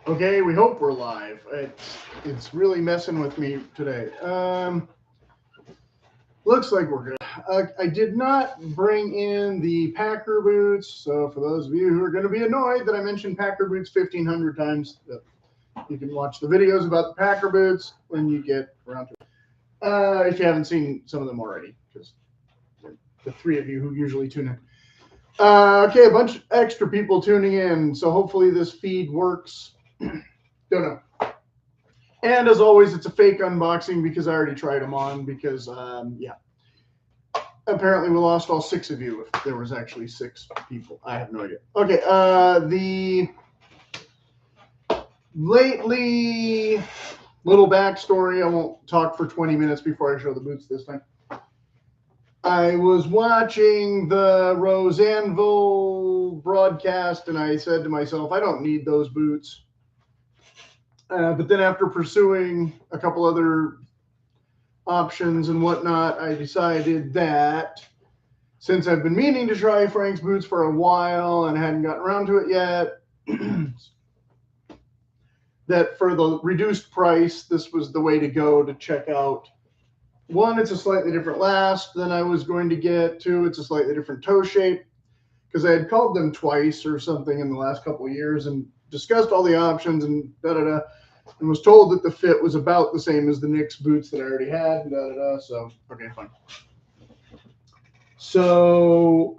Okay, we hope we're live. It's really messing with me today. Looks like we're good. I did not bring in the Packer boots, so for those of you who are going to be annoyed that I mentioned Packer boots 1,500 times, you can watch the videos about the Packer boots when you get around to it. If you haven't seen some of them already, because the three of you who usually tune in. Okay, a bunch of extra people tuning in, so hopefully this feed works. Don't know. And as always, it's a fake unboxing because I already tried them on because, yeah. Apparently we lost all 6 of you if there was actually 6 people. I have no idea. Okay, the lately little backstory. I won't talk for 20 minutes before I show the boots this time. I was watching the Rose Anvil broadcast and I said to myself, I don't need those boots. But then after pursuing a couple other options and whatnot, I decided that since I've been meaning to try Frank's boots for a while and hadn't gotten around to it yet, that for the reduced price, this was the way to go to check out. One, it's a slightly different last than I was going to get. 2, it's a slightly different toe shape because I had called them twice or something in the last couple of years and discussed all the options and da-da-da, and was told that the fit was about the same as the Nick's boots that I already had, and da-da-da, so, okay, fine. So,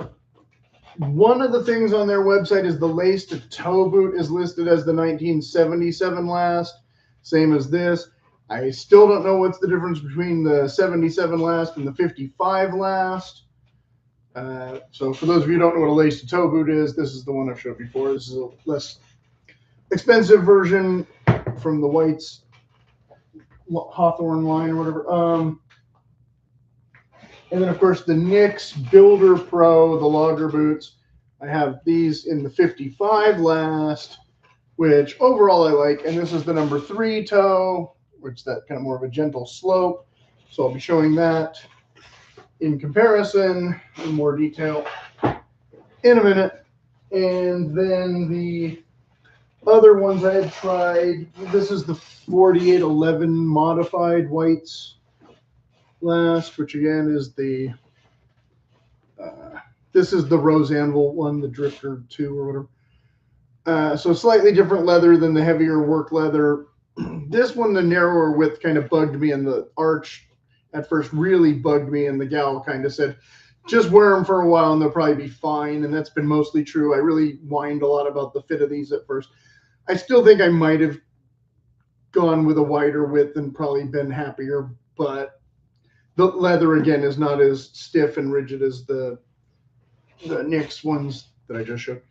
one of the things on their website is the lace-to-toe boot is listed as the 1977 last, same as this. I still don't know what's the difference between the 77 last and the 55 last. So for those of you who don't know what a lace-to-toe boot is, this is the one I've showed before. This is a less expensive version from the White's Hawthorne line or whatever. And then, of course, the Nick's Builder Pro, the logger boots. I have these in the 55 last, which overall I like. And this is the number 3 toe, which is that kind of more of a gentle slope. So I'll be showing that in comparison in more detail in a minute. And then the other ones I had tried, this is the 4811 modified White's last, which again is the, this is the Rose Anvil one, the Drifter 2 or whatever. So slightly different leather than the heavier work leather. This one, the narrower width kind of bugged me, and the arch at first really bugged me, and the gal kind of said, just wear them for a while and they'll probably be fine, and that's been mostly true. I really whined a lot about the fit of these at first. I still think I might have gone with a wider width and probably been happier, but the leather, again, is not as stiff and rigid as the Nick's ones that I just showed.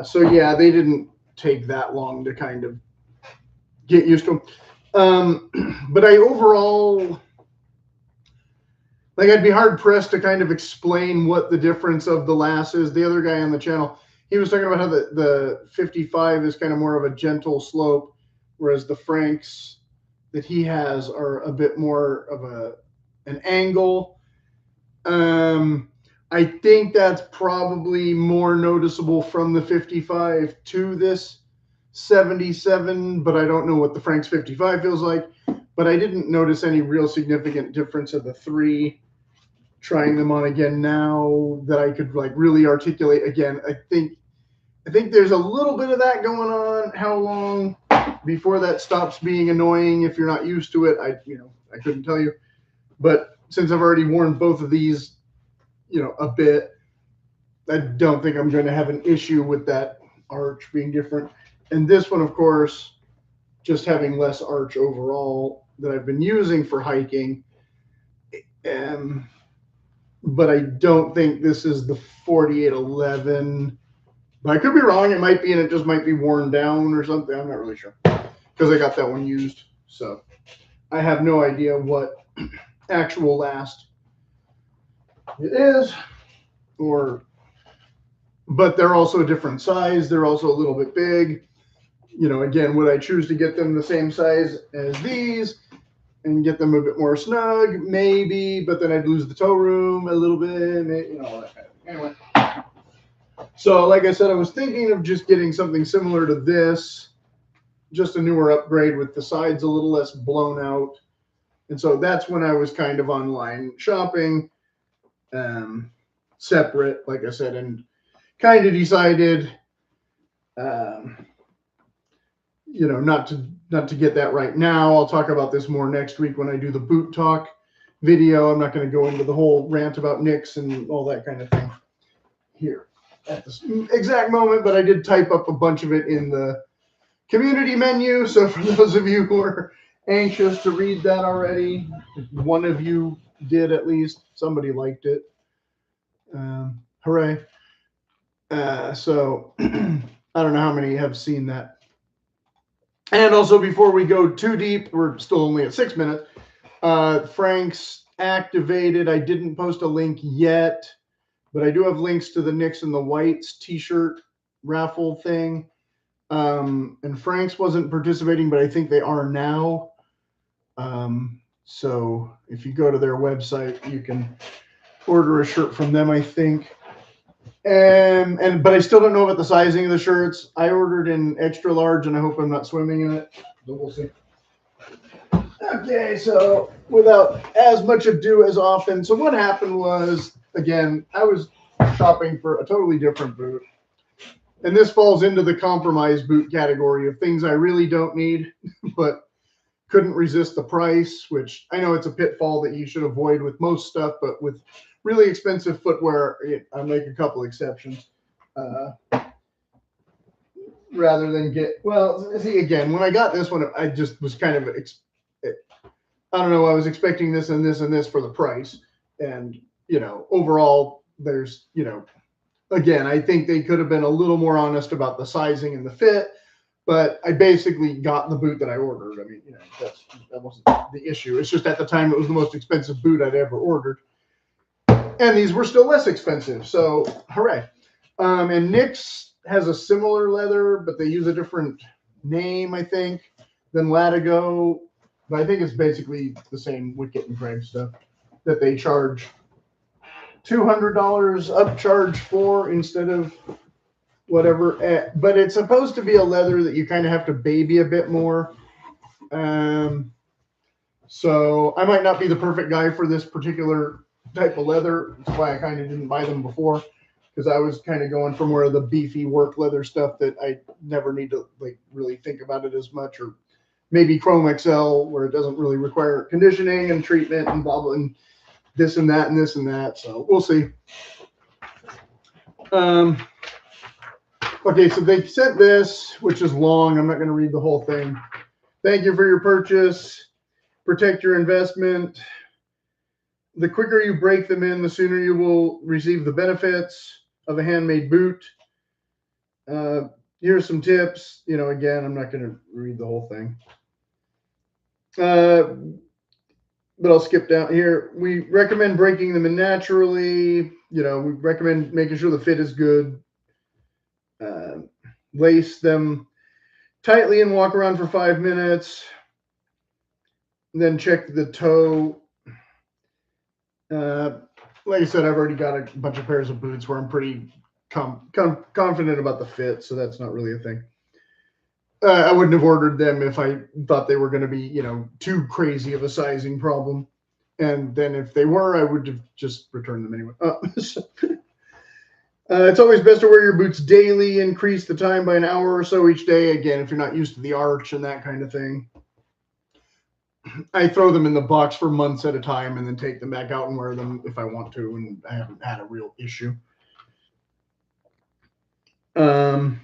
So, yeah, they didn't take that long to kind of get used to them. But I overall, like, I'd be hard-pressed to kind of explain what the difference of the last is. The other guy on the channel, he was talking about how the 55 is kind of more of a gentle slope, whereas the Franks that he has are a bit more of an angle. I think that's probably more noticeable from the 55 to this 77, but I don't know what the Frank's 55 feels like. But I didn't notice any real significant difference of the 3. Trying them on again now that I could like really articulate again. I think there's a little bit of that going on. How long before that stops being annoying if you're not used to it? I couldn't tell you. But since I've already worn both of these, a bit, I don't think I'm going to have an issue with that arch being different. And this one, of course, just having less arch overall that I've been using for hiking. But I don't think this is the 4811. But I could be wrong. It might be, and it just might be worn down or something. I'm not really sure because I got that one used. So I have no idea what actual last it is, but they're also a different size. They're also a little bit big. Again, would I choose to get them the same size as these and get them a bit more snug? Maybe, but then I'd lose the toe room a little bit, all that kind of thing. Anyway, so like I said, I was thinking of just getting something similar to this just a newer upgrade with the sides a little less blown out. And so that's when I was kind of online shopping, separate, like I said, and kind of decided, you know, not to get that right now. I'll talk about this more next week when I do the boot talk video. I'm not going to go into the whole rant about nicks and all that kind of thing here at this exact moment, but I did type up a bunch of it in the community menu. So for those of you who are anxious to read that already, one of you did at least, somebody liked it. Hooray. So I don't know how many have seen that. And also, before we go too deep, we're still only at 6 minutes. Frank's activated. I didn't post a link yet, but I do have links to the Nicks and the Whites t-shirt raffle thing. And Frank's wasn't participating, but I think they are now. So if you go to their website, you can order a shirt from them, I think. But I still don't know about the sizing of the shirts. I ordered in extra large, and I hope I'm not swimming in it. But we'll see. Okay, so without as much ado as often. So what happened was, again, I was shopping for a totally different boot. And this falls into the compromise boot category of things I really don't need, but couldn't resist the price, which I know it's a pitfall that you should avoid with most stuff, but with really expensive footwear, I make a couple exceptions. Rather than get, well, see, again, when I got this one, I just was kind of, I don't know, I was expecting this and this and this for the price. And, you know, overall, there's, you know, again, I think they could have been a little more honest about the sizing and the fit, but I basically got the boot that I ordered. I mean, you know, that wasn't the issue. It's just at the time it was the most expensive boot I'd ever ordered. And these were still less expensive, so hooray. And Nick's has a similar leather, but they use a different name, I think, than Latigo. But I think it's basically the same Wicket and Craig stuff that they charge $200 upcharge for instead of whatever. But it's supposed to be a leather that you kind of have to baby a bit more. So I might not be the perfect guy for this particular type of leather. That's why I kind of didn't buy them before, because I was kind of going for more of the beefy work leather stuff that I never need to like really think about it as much, or maybe Chrome XL where it doesn't really require conditioning and treatment and blah, blah, and this and that and this and that. So we'll see. Okay, so they sent this, which is long. I'm not going to read the whole thing. Thank you for your purchase. Protect your investment. The quicker you break them in, the sooner you will receive the benefits of a handmade boot. Here's some tips. You know, again, I'm not going to read the whole thing. But I'll skip down here. We recommend breaking them in naturally. You know, we recommend making sure the fit is good. Lace them tightly and walk around for 5 minutes. Then check the toe. Like I said, I've already got a bunch of pairs of boots where I'm pretty confident about the fit, so that's not really a thing. I wouldn't have ordered them if I thought they were going to be, you know, too crazy of a sizing problem. And then if they were, I would have just returned them anyway. It's always best to wear your boots daily. Increase the time by an hour or so each day. Again, if you're not used to the arch and that kind of thing. I throw them in the box for months at a time and then take them back out and wear them if I want to, and I haven't had a real issue. Wear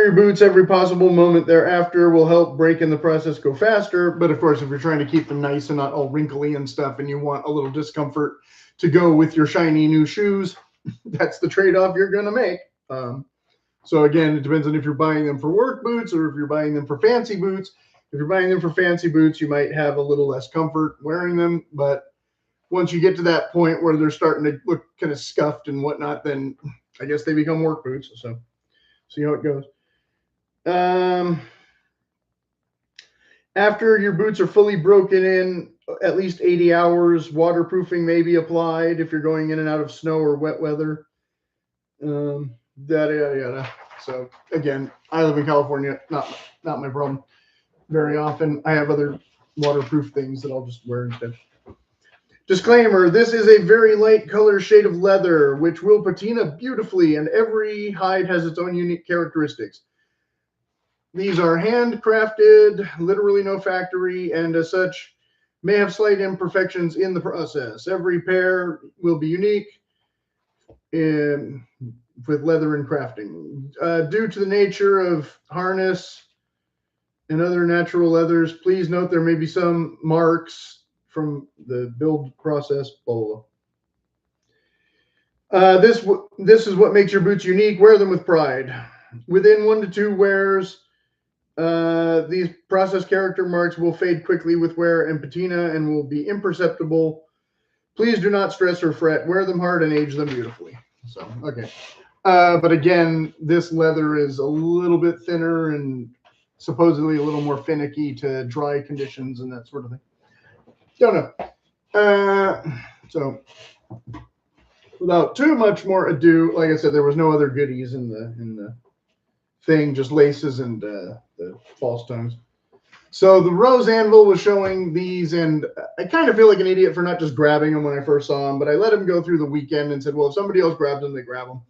your boots every possible moment thereafter will help break-in the process go faster. But of course, if you're trying to keep them nice and not all wrinkly and stuff, and you want a little discomfort to go with your shiny new shoes, that's the trade-off you're going to make. So again, it depends on if you're buying them for work boots or if you're buying them for fancy boots. If you're buying them for fancy boots, you might have a little less comfort wearing them. But once you get to that point where they're starting to look kind of scuffed and whatnot, then I guess they become work boots. So see how it goes. After your boots are fully broken in, at least 80 hours, waterproofing may be applied if you're going in and out of snow or wet weather. Yada, yada, yada. So again, I live in California, not my problem. Very often, I have other waterproof things that I'll just wear instead. Disclaimer, this is a very light color shade of leather, which will patina beautifully, and every hide has its own unique characteristics. These are handcrafted, literally no factory, and as such, may have slight imperfections in the process. Every pair will be unique with leather and crafting. Due to the nature of harness and other natural leathers, please note there may be some marks from the build process. This is what makes your boots unique. Wear them with pride. Within 1 to 2 wears, these process character marks will fade quickly with wear and patina and will be imperceptible. Please do not stress or fret. Wear them hard and age them beautifully. So, okay. But again, this leather is a little bit thinner and supposedly a little more finicky to dry conditions and that sort of thing. Don't know. So without too much more ado, like I said, there was no other goodies in the thing, just laces and the false tongues. So the rose anvil was showing these, and I kind of feel like an idiot for not just grabbing them when I first saw them, but I let them go through the weekend and said, well, if somebody else grabs them, they grab them,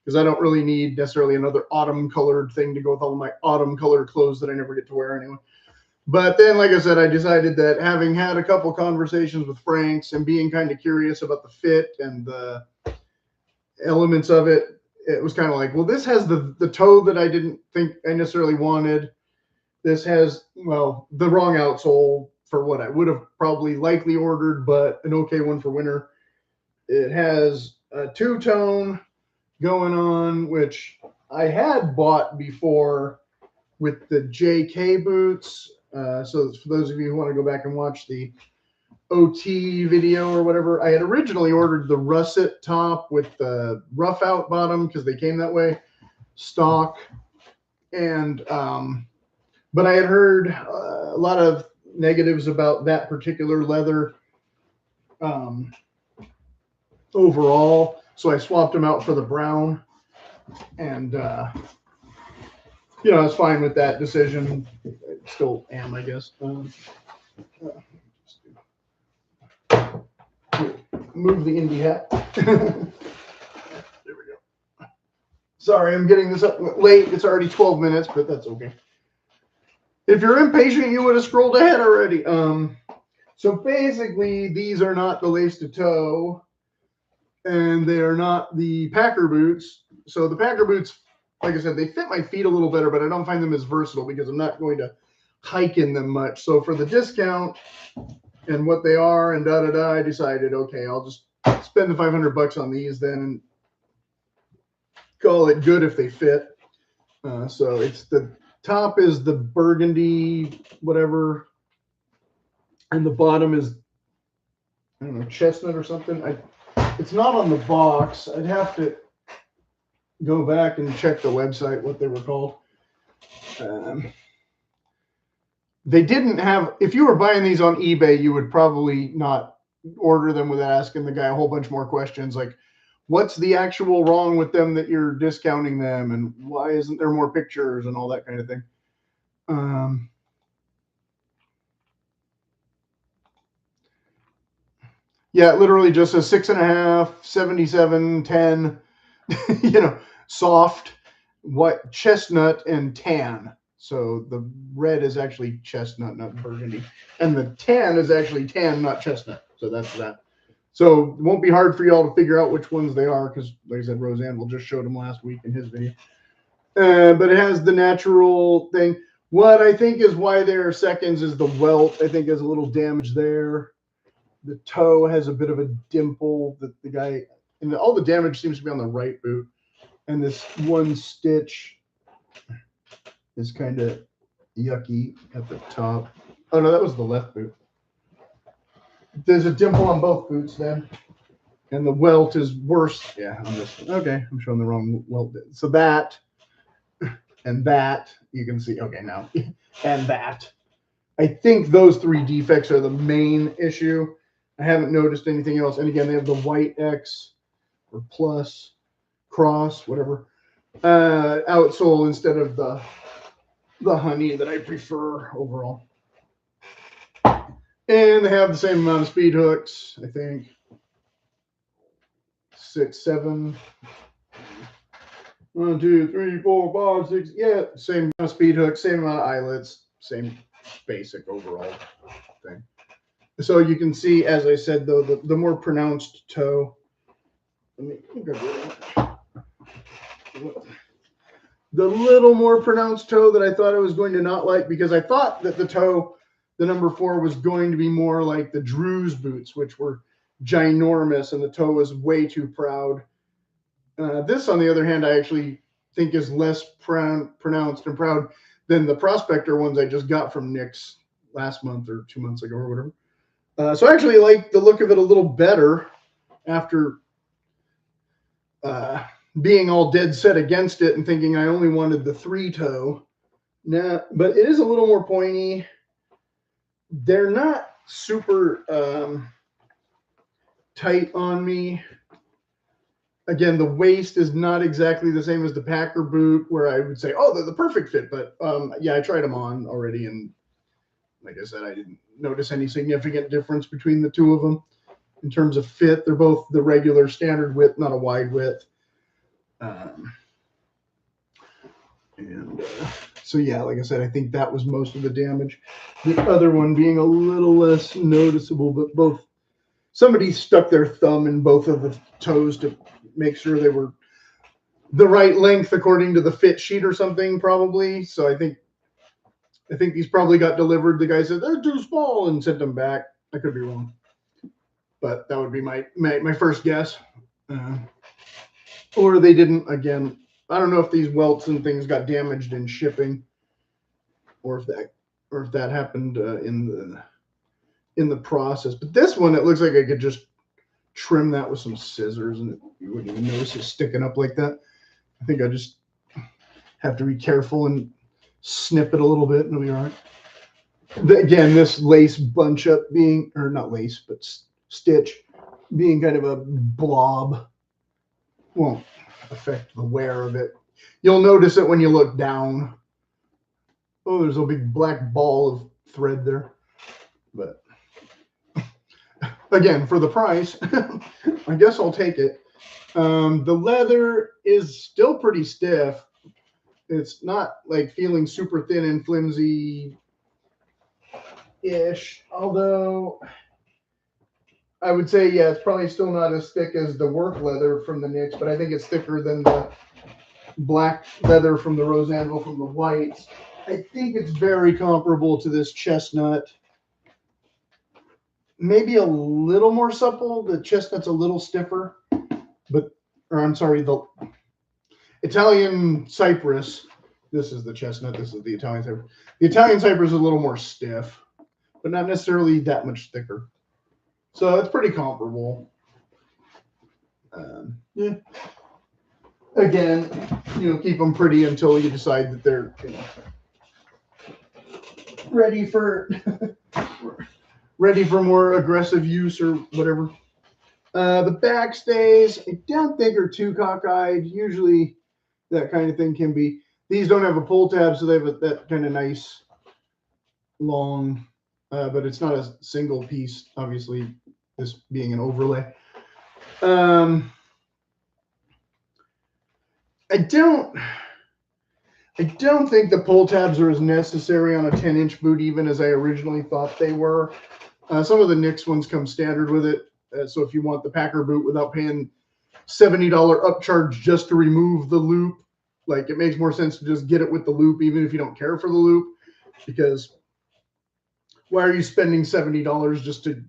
because I don't really need necessarily another autumn colored thing to go with all my autumn colored clothes that I never get to wear anyway. But then, like I said, I decided that having had a couple conversations with Franks and being kind of curious about the fit and the elements of it, it was kind of like, well, this has the toe that I didn't think I necessarily wanted. This has, well, the wrong outsole for what I would have probably likely ordered, but an okay one for winter. It has a two-tone going on, which I had bought before with the JK boots. So for those of you who want to go back and watch the OT video or whatever, I had originally ordered the russet top with the rough out bottom because they came that way, stock. And but I had heard a lot of negatives about that particular leather overall, so I swapped them out for the brown, and you know, I was fine with that decision. I still am, I guess. Move the indie hat. There we go. Sorry, I'm getting this up late. It's already 12 minutes, but that's okay. If you're impatient, you would have scrolled ahead already. So basically, these are not the lace to toe, and they are not the Packer boots. So the Packer boots, like I said, they fit my feet a little better, but I don't find them as versatile because I'm not going to hike in them much. So for the discount and what they are and I decided, okay, I'll just spend the $500 on these then and call it good if they fit. So it's the top is the burgundy, whatever, and the bottom is, I don't know, chestnut or something. It's not on the box. I'd have to go back and check the website what they were called. They didn't have, if you were buying these on eBay, you would probably not order them without asking the guy a whole bunch more questions, like what's the actual wrong with them that you're discounting them, and why isn't there more pictures and all that kind of thing. Yeah, it literally just says 6.5, 77, 10, you know, soft, white, chestnut, and tan. So the red is actually chestnut, not burgundy. And the tan is actually tan, not chestnut. So that's that. So it won't be hard for y'all to figure out which ones they are because, like I said, Roseanne will just showed them last week in his video. But it has the natural thing. What I think is why they're seconds is the welt. I think is a little damage there. The toe has a bit of a dimple that the guy, and all the damage seems to be on the right boot. And this one stitch is kind of yucky at the top. Oh no, that was the left boot. There's a dimple on both boots then. And the welt is worse. Yeah, on this one. Okay, I'm showing the wrong welt. So that and that, you can see, okay, now, and that. I think those three defects are the main issue. I haven't noticed anything else. And again, they have the white X or plus, cross, whatever. outsole instead of the honey that I prefer overall. And they have the same amount of speed hooks, I think. 6, 7. 1, 2, 3, 4, 5, 6. Yeah, same amount of speed hooks, same amount of eyelets, same basic overall thing. So you can see, as I said, though, the more pronounced toe. The little more pronounced toe that I thought I was going to not like, because I thought that the toe, the number 4, was going to be more like the Drew's boots, which were ginormous, and the toe was way too proud. This, on the other hand, I actually think is less pronounced and proud than the Prospector ones I just got from Nick's last month or 2 months ago or whatever. So I actually like the look of it a little better after being all dead set against it and thinking I only wanted the 3 toe. Nah, but it is a little more pointy. They're not super tight on me. Again, the waist is not exactly the same as the Packer boot, where I would say, oh, they're the perfect fit. But yeah, I tried them on already, and like I said, I didn't notice any significant difference between the two of them in terms of fit. They're both the regular standard width, not a wide width. So yeah, like I said, I think that was most of the damage. The other one being a little less noticeable, but both, somebody stuck their thumb in both of the toes to make sure they were the right length according to the fit sheet or something, probably. So I think these probably got delivered. The guy said they're too small and sent them back. I could be wrong, but that would be my first guess. Or they didn't. Again, I don't know if these welts and things got damaged in shipping, or if that happened in the process. But this one, it looks like I could just trim that with some scissors, and you wouldn't even notice it sticking up like that. I think I just have to be careful and snip it a little bit, and it'll be all right. Again, this lace bunch up being, or not lace, but stitch being kind of a blob won't affect the wear of it. You'll notice it when you look down. Oh, there's a big black ball of thread there. But again, for the price, I guess I'll take it. The leather is still pretty stiff. It's not like feeling super thin and flimsy-ish, although I would say, yeah, it's probably still not as thick as the work leather from the Nicks, but I think it's thicker than the black leather from the Rose Anvil from the whites. I think it's very comparable to this chestnut. Maybe a little more supple. The chestnut's a little stiffer, but, or I'm sorry, the Italian cypress. This is the chestnut. This is the Italian cypress. The Italian cypress is a little more stiff, but not necessarily that much thicker. So it's pretty comparable. Yeah. Again, keep them pretty until you decide that they're ready for more aggressive use or whatever. The backstays, I don't think are too cockeyed. Usually that kind of thing can be. These don't have a pull tab, so they have that kind of nice long, but it's not a single piece, obviously, this being an overlay. I don't think the pull tabs are as necessary on a 10-inch boot, even as I originally thought they were. Some of the Nicks ones come standard with it. So if you want the Packer boot without paying $70 upcharge just to remove the loop, like, it makes more sense to just get it with the loop, even if you don't care for the loop, because why are you spending $70 just to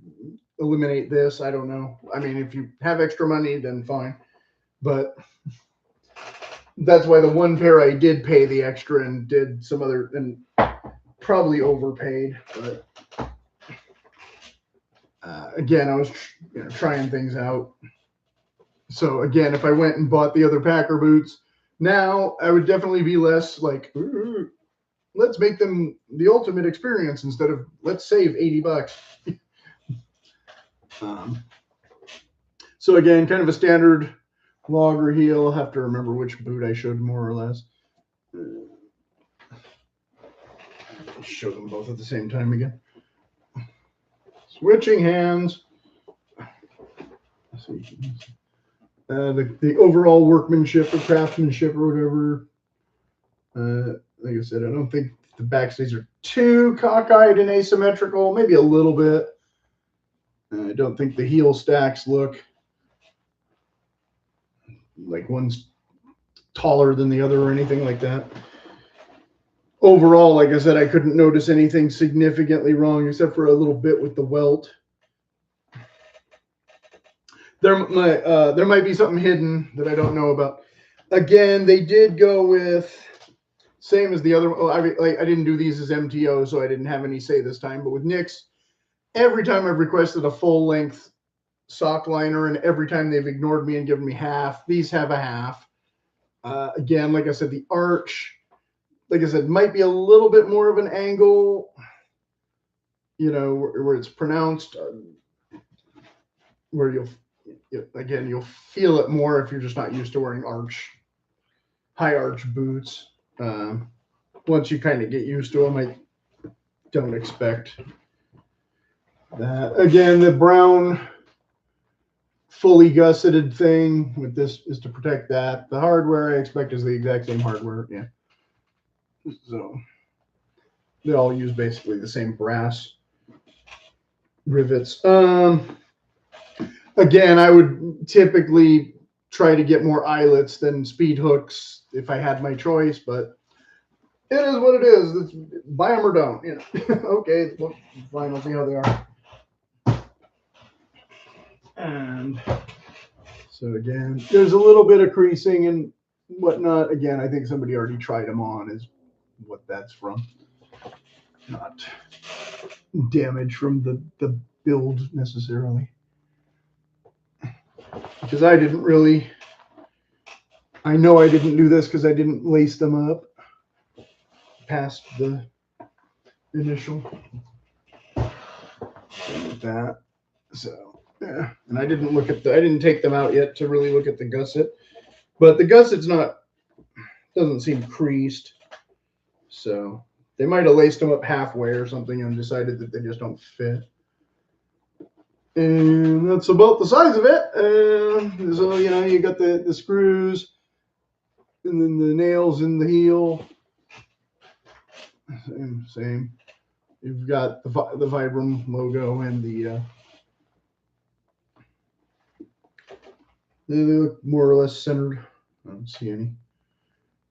eliminate this? I don't know. I mean, if you have extra money, then fine. But that's why the one pair I did pay the extra and did some other, and probably overpaid. But again, I was trying things out. So again, if I went and bought the other Packer boots now, I would definitely be less like, let's make them the ultimate experience instead of let's save $80. So again, kind of a standard Logger heel. I'll have to remember which boot I showed more or less. Show them both at the same time again. Switching hands. So the overall workmanship or craftsmanship or whatever. Like I said, I don't think the backstays are too cockeyed and asymmetrical. Maybe a little bit. I don't think the heel stacks look like one's taller than the other or anything like that. Overall, like I said, I couldn't notice anything significantly wrong except for a little bit with the welt. There might be something hidden that I don't know about. Again, they did go with same as the other. Well, I didn't do these as MTO, so I didn't have any say this time. But with Nick's, every time I've requested a full length sock liner, and every time they've ignored me and given me half, these have a half. Again, like I said, the arch, like I said, might be a little bit more of an angle, you know, where it's pronounced, where you'll feel it more if you're just not used to wearing high arch boots. Once you kind of get used to them, I don't expect that. Again, the brown fully gusseted thing with this is to protect that. The hardware I expect is the exact same hardware. Yeah. So they all use basically the same brass rivets. Again, I would typically try to get more eyelets than speed hooks if I had my choice, but it is what it is. It's, buy them or don't. You know. Okay, well, fine. I'll see how they are. And so again, there's a little bit of creasing and whatnot. Again, I think somebody already tried them on, is what that's from. Not damage from the build necessarily. Because I didn't really, I know I didn't do this because I didn't lace them up past the initial thing with that. So yeah, and I didn't look at I didn't take them out yet to really look at the gusset, but the gusset's doesn't seem creased, so they might have laced them up halfway or something and decided that they just don't fit. And that's about the size of it. So, you know, you got the screws and then the nails in the heel. Same. You've got the Vibram logo and they look more or less centered. I don't see any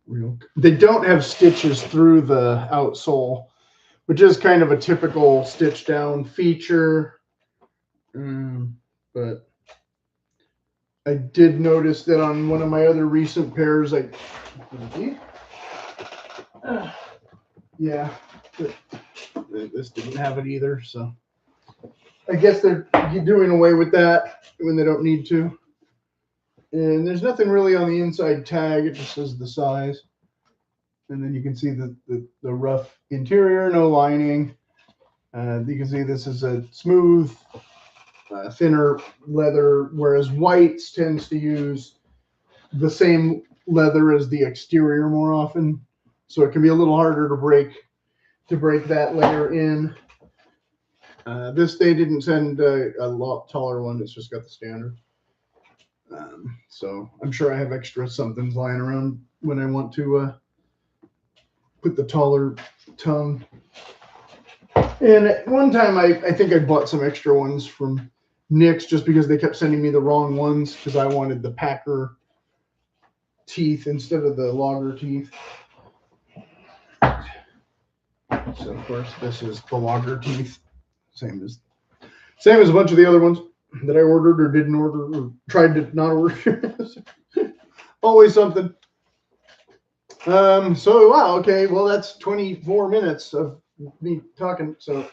real. They don't have stitches through the outsole, which is kind of a typical stitch down feature. But I did notice that on one of my other recent pairs, yeah, this didn't have it either. So I guess they're doing away with that when they don't need to. And there's nothing really on the inside tag. It just says the size. And then you can see the rough interior, no lining. You can see this is a smooth, thinner leather, whereas whites tends to use the same leather as the exterior more often. So it can be a little harder to break that layer in. This, they didn't send a lot taller one. It's just got the standard. So I'm sure I have extra somethings lying around when I want to put the taller tongue. And at one time, I think I bought some extra ones from Nick's just because they kept sending me the wrong ones because I wanted the Packer teeth instead of the logger teeth. So of course this is the logger teeth, same as a bunch of the other ones that I ordered or didn't order or tried to not order. Always something. So wow, okay, well that's 24 minutes of me talking. So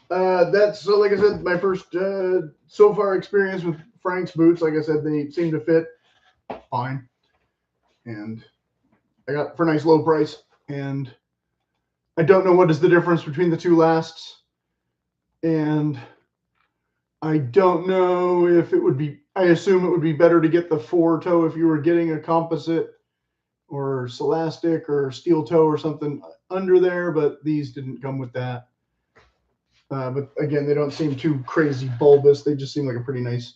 that's, so like I said, my first so far experience with Frank's boots. Like I said, they seem to fit fine, and I got for a nice low price. And I don't know what is the difference between the two lasts, and I don't know if it would be, I assume it would be better to get the 4-toe if you were getting a composite or Celastic or steel toe or something under there, but these didn't come with that. But again, they don't seem too crazy bulbous. They just seem like a pretty nice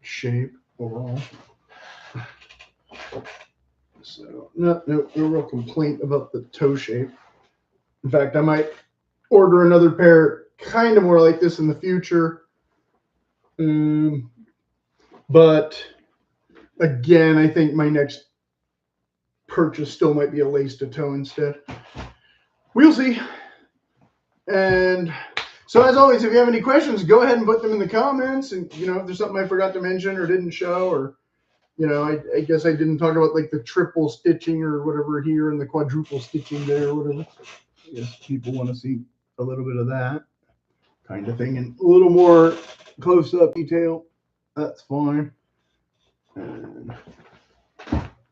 shape overall. So no real complaint about the toe shape. In fact, I might order another pair kind of more like this in the future. But again, I think my next purchase still might be a lace to toe instead. We'll see. And so as always, if you have any questions, go ahead and put them in the comments. And, you know, if there's something I forgot to mention or didn't show, or, you know, I guess I didn't talk about like the triple stitching or whatever here and the quadruple stitching there or whatever. I guess people want to see a little bit of that kind of thing and a little more close up detail. That's fine. And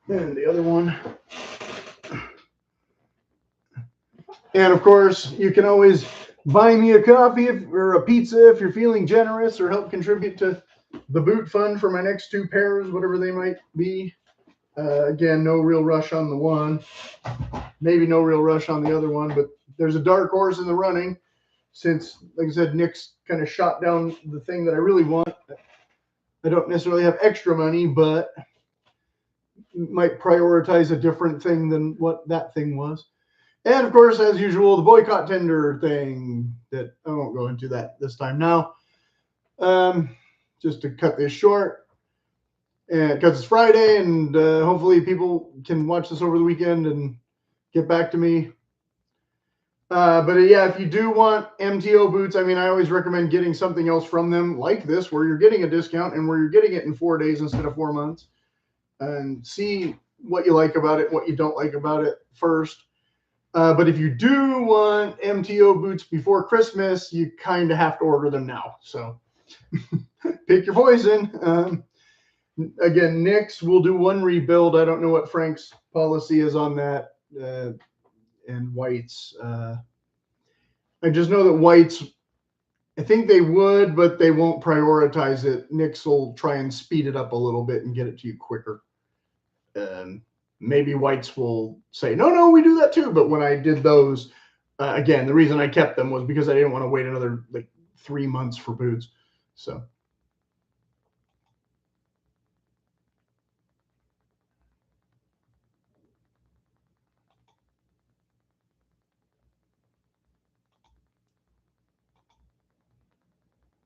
the other one. And of course, you can always buy me a coffee or a pizza if you're feeling generous, or help contribute to the boot fund for my next 2 pairs, whatever they might be. Again, no real rush on the one. Maybe no real rush on the other one, but there's a dark horse in the running since, like I said, Nick's kind of shot down the thing that I really want. I don't necessarily have extra money, but might prioritize a different thing than what that thing was. And of course, as usual, the boycott tinder thing that I won't go into that this time now. Just to cut this short, and because it's Friday, and hopefully people can watch this over the weekend and get back to me. But yeah, if you do want MTO boots, I mean, I always recommend getting something else from them like this, where you're getting a discount and where you're getting it in 4 days instead of 4 months, and see what you like about it, what you don't like about it first. But if you do want MTO boots before Christmas, you kind of have to order them now. So pick your poison. Again, Nick's will do 1 rebuild. I don't know what Frank's policy is on that. And White's. I just know that White's, I think they would, but they won't prioritize it. Nick's will try and speed it up a little bit and get it to you quicker. Maybe White's will say, no, we do that too. But when I did those, again, the reason I kept them was because I didn't want to wait another like 3 months for boots. So